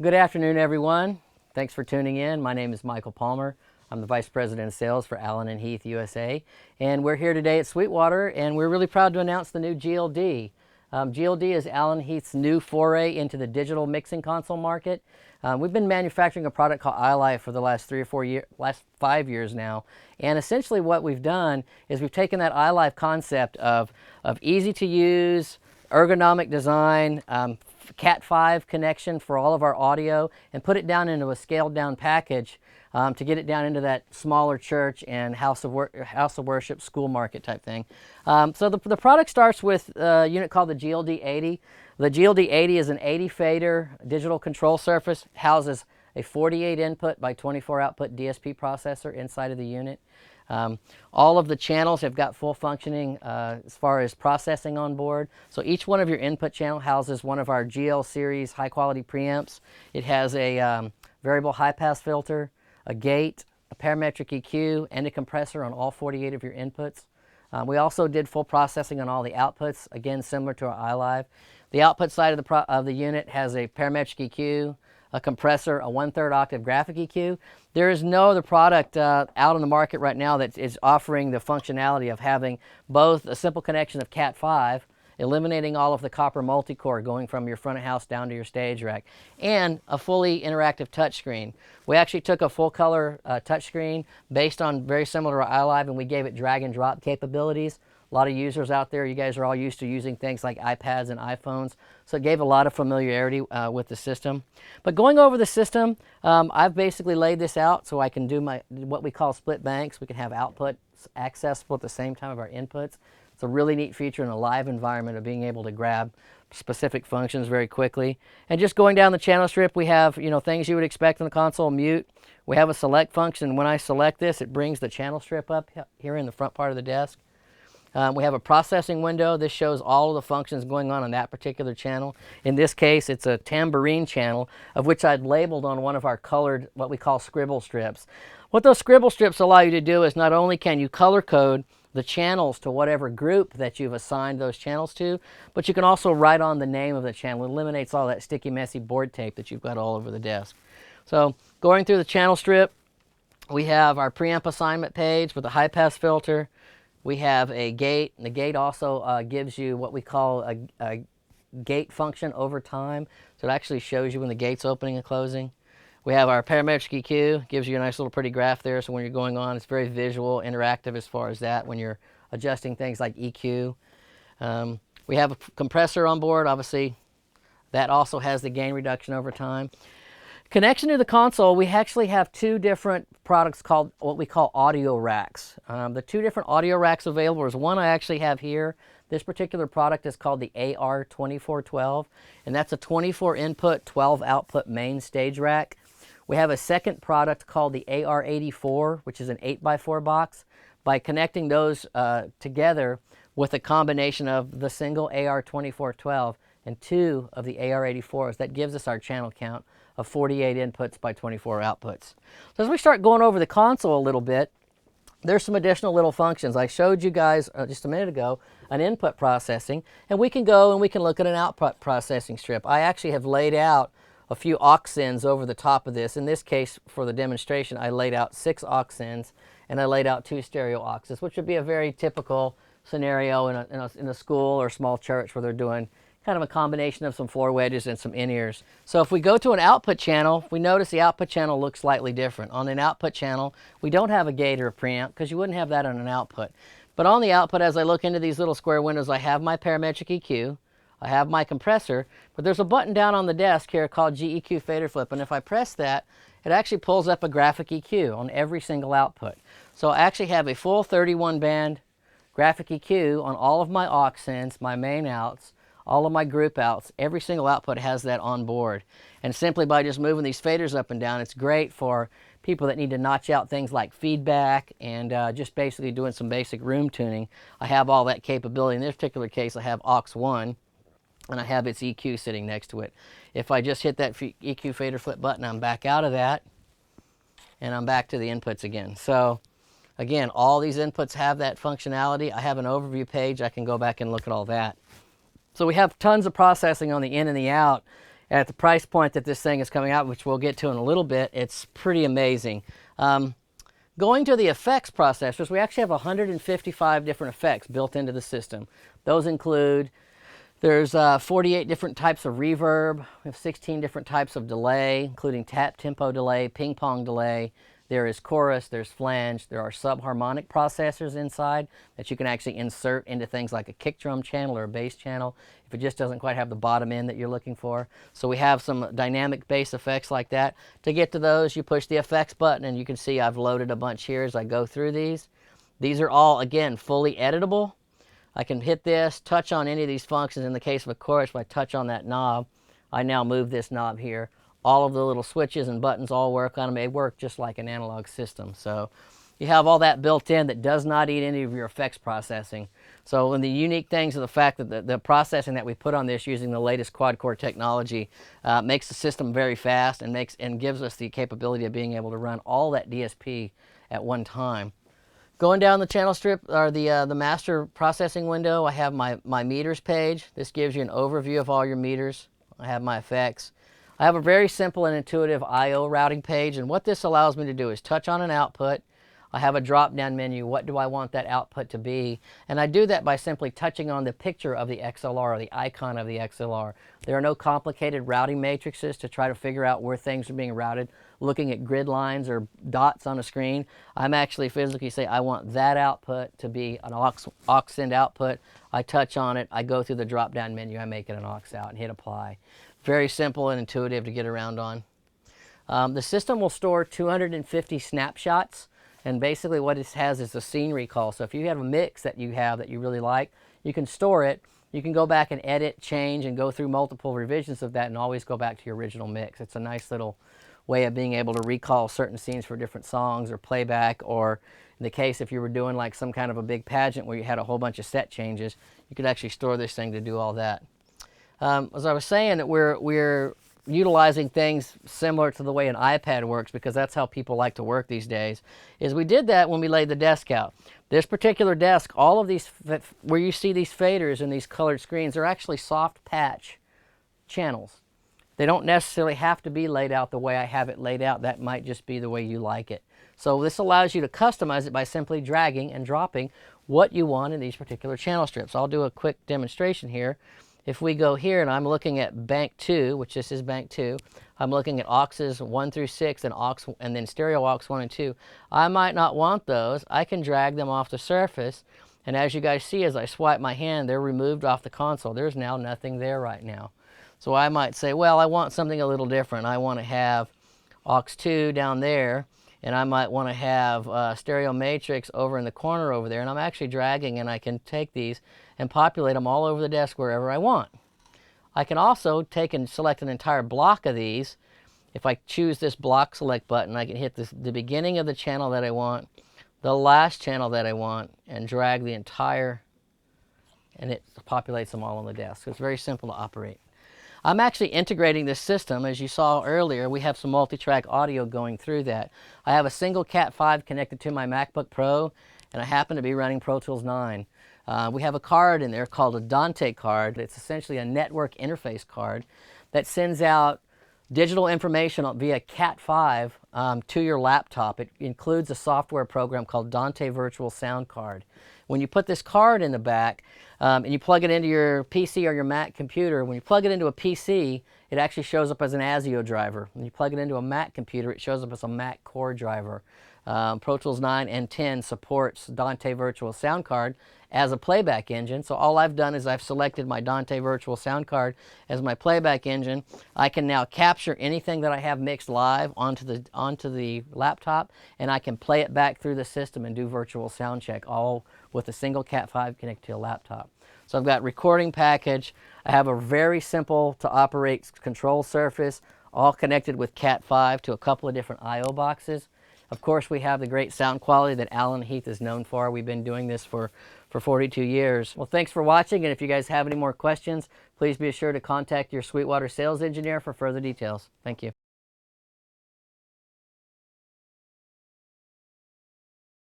Good afternoon, everyone. Thanks for tuning in. My name is Michael Palmer. I'm the Vice President of Sales for Allen and Heath USA. And we're here today at Sweetwater, and we're really proud to announce the new GLD. GLD is Allen Heath's new foray into the digital mixing console market. We've been manufacturing a product called iLife for the last 5 years now. And essentially what we've done is we've taken that iLife concept of easy to use, ergonomic design, Cat5 connection for all of our audio, and put it down into a scaled down package to get it down into that smaller church and house of worship, school market type thing. So the product starts with a unit called the GLD-80. The GLD-80 is an 80 fader digital control surface, houses a 48 input by 24 output DSP processor inside of the unit. All of the channels have got full functioning as far as processing on board. So each one of your input channel houses one of our GL series high quality preamps. It has a variable high pass filter, a gate, a parametric EQ, and a compressor on all 48 of your inputs. We also did full processing on all the outputs, again similar to our iLive. The output side of the unit has a parametric EQ, a compressor, a 1/3 octave graphic EQ. There is no other product out on the market right now that is offering the functionality of having both a simple connection of Cat5, eliminating all of the copper multi-core going from your front of house down to your stage rack, and a fully interactive touchscreen. We actually took a full color touchscreen based on very similar to iLive, and we gave it drag and drop capabilities. A lot of users out there, you guys are all used to using things like iPads and iPhones, so it gave a lot of familiarity with the system. But going over the system, I've basically laid this out so I can do what we call split banks. We can have outputs accessible at the same time of our inputs. It's a really neat feature in a live environment of being able to grab specific functions very quickly. And just going down the channel strip, we have things you would expect in the console: mute. We have a select function. When I select this, it brings the channel strip up here in the front part of the desk. We have a processing window. This shows all of the functions going on that particular channel. In this case, it's a tambourine channel, of which I'd labeled on one of our colored, what we call scribble strips. What those scribble strips allow you to do is not only can you color code the channels to whatever group that you've assigned those channels to, but you can also write on the name of the channel. It eliminates all that sticky, messy board tape that you've got all over the desk. So going through the channel strip, we have our preamp assignment page with a high-pass filter. We have a gate, and the gate also gives you what we call a gate function over time. So it actually shows you when the gate's opening and closing. We have our parametric EQ, gives you a nice little pretty graph there, so when you're going on, it's very visual, interactive as far as that when you're adjusting things like EQ. We have a compressor on board, obviously. That also has the gain reduction over time. Connection to the console, we actually have two different products called what we call audio racks. The two different audio racks available is one I actually have here. This particular product is called the AR2412, and that's a 24 input, 12 output main stage rack. We have a second product called the AR84, which is an 8x4 box. By connecting those together with a combination of the single AR2412 and two of the AR84s, that gives us our channel count of 48 inputs by 24 outputs. So as we start going over the console a little bit, there's some additional little functions. I showed you guys just a minute ago an input processing, and we can go and we can look at an output processing strip. I actually have laid out a few aux ins over the top of this. In this case, for the demonstration, I laid out 6 aux ins, and I laid out 2 stereo auxes, which would be a very typical scenario in a school or small church where they're doing kind of a combination of some floor wedges and some in-ears. So if we go to an output channel, we notice the output channel looks slightly different. On an output channel, we don't have a gate or a preamp because you wouldn't have that on an output. But on the output, as I look into these little square windows, I have my parametric EQ, I have my compressor, but there's a button down on the desk here called GEQ fader flip, and if I press that, it actually pulls up a graphic EQ on every single output. So I actually have a full 31 band graphic EQ on all of my aux ins, my main outs, all of my group outs. Every single output has that on board. And simply by just moving these faders up and down, it's great for people that need to notch out things like feedback and just basically doing some basic room tuning. I have all that capability. In this particular case, I have aux1, and I have its EQ sitting next to it. If I just hit that EQ fader flip button, I'm back out of that, and I'm back to the inputs again. So again, all these inputs have that functionality. I have an overview page. I can go back and look at all that. So we have tons of processing on the in and the out. at the price point that this thing is coming out, which we'll get to in a little bit, it's pretty amazing. Going to the effects processors, we actually have 155 different effects built into the system. Those include, there's 48 different types of reverb, we have 16 different types of delay, including tap tempo delay, ping pong delay. There is chorus, there's flange, there are subharmonic processors inside that you can actually insert into things like a kick drum channel or a bass channel if it just doesn't quite have the bottom end that you're looking for. So we have some dynamic bass effects like that. To get to those, you push the effects button, and you can see I've loaded a bunch here as I go through these. These are all, again, fully editable. I can hit this, touch on any of these functions. In the case of a chorus, if I touch on that knob, I now move this knob here. All of the little switches and buttons all work on them. They work just like an analog system. So you have all that built in that does not eat any of your effects processing. So one of the unique things of the fact that the processing that we put on this using the latest quad-core technology makes the system very fast and gives us the capability of being able to run all that DSP at one time. Going down the channel strip, or the master processing window, I have my meters page. This gives you an overview of all your meters. I have my effects. I have a very simple and intuitive I/O routing page, and what this allows me to do is touch on an output. I have a drop-down menu. What do I want that output to be? And I do that by simply touching on the picture of the XLR, or the icon of the XLR. There are no complicated routing matrices to try to figure out where things are being routed, looking at grid lines or dots on a screen. I'm actually physically say I want that output to be an aux in output. I touch on it. I go through the drop-down menu. I make it an aux out and hit apply. Very simple and intuitive to get around on. The system will store 250 snapshots, and basically what it has is a scene recall. So if you have a mix that you really like, you can store it. You can go back and edit, change, and go through multiple revisions of that and always go back to your original mix. It's a nice little way of being able to recall certain scenes for different songs or playback, or in the case if you were doing like some kind of a big pageant where you had a whole bunch of set changes, you could actually store this thing to do all that. As I was saying, that we're utilizing things similar to the way an iPad works, because that's how people like to work these days, is we did that when we laid the desk out. This particular desk, all of these, where you see these faders and these colored screens, are actually soft patch channels. They don't necessarily have to be laid out the way I have it laid out. That might just be the way you like it. So this allows you to customize it by simply dragging and dropping what you want in these particular channel strips. I'll do a quick demonstration here. If we go here and I'm looking at bank 2, which this is bank 2, I'm looking at auxes 1 through 6 and then stereo aux 1 and 2. I might not want those. I can drag them off the surface, and as you guys see, as I swipe my hand, they're removed off the console. There's now nothing there right now. So I might say, well, I want something a little different. I want to have aux 2 down there, and I might want to have stereo matrix over in the corner over there, and I'm actually dragging, and I can take these and populate them all over the desk wherever I want. I can also take and select an entire block of these. If I choose this block select button, I can hit the beginning of the channel that I want, the last channel that I want, and drag the entire, and it populates them all on the desk. So it's very simple to operate. I'm actually integrating this system. As you saw earlier, we have some multi-track audio going through that. I have a single Cat 5 connected to my MacBook Pro, and I happen to be running Pro Tools 9. We have a card in there called a Dante card. It's essentially a network interface card that sends out digital information via Cat 5 to your laptop. It includes a software program called Dante Virtual Soundcard. When you put this card in the back and you plug it into your PC or your Mac computer, when you plug it into a PC, it actually shows up as an ASIO driver. When you plug it into a Mac computer, it shows up as a Mac Core driver. Pro Tools 9 and 10 supports Dante Virtual Soundcard as a playback engine. So all I've done is I've selected my Dante Virtual Soundcard as my playback engine. I can now capture anything that I have mixed live onto the laptop, and I can play it back through the system and do virtual sound check, all with a single Cat 5 connected to a laptop. So I've got recording package. I have a very simple to operate control surface, all connected with Cat 5 to a couple of different I/O boxes. Of course, we have the great sound quality that Allen Heath is known for. We've been doing this for 42 years. Well, thanks for watching, and if you guys have any more questions, please be sure to contact your Sweetwater sales engineer for further details. Thank you.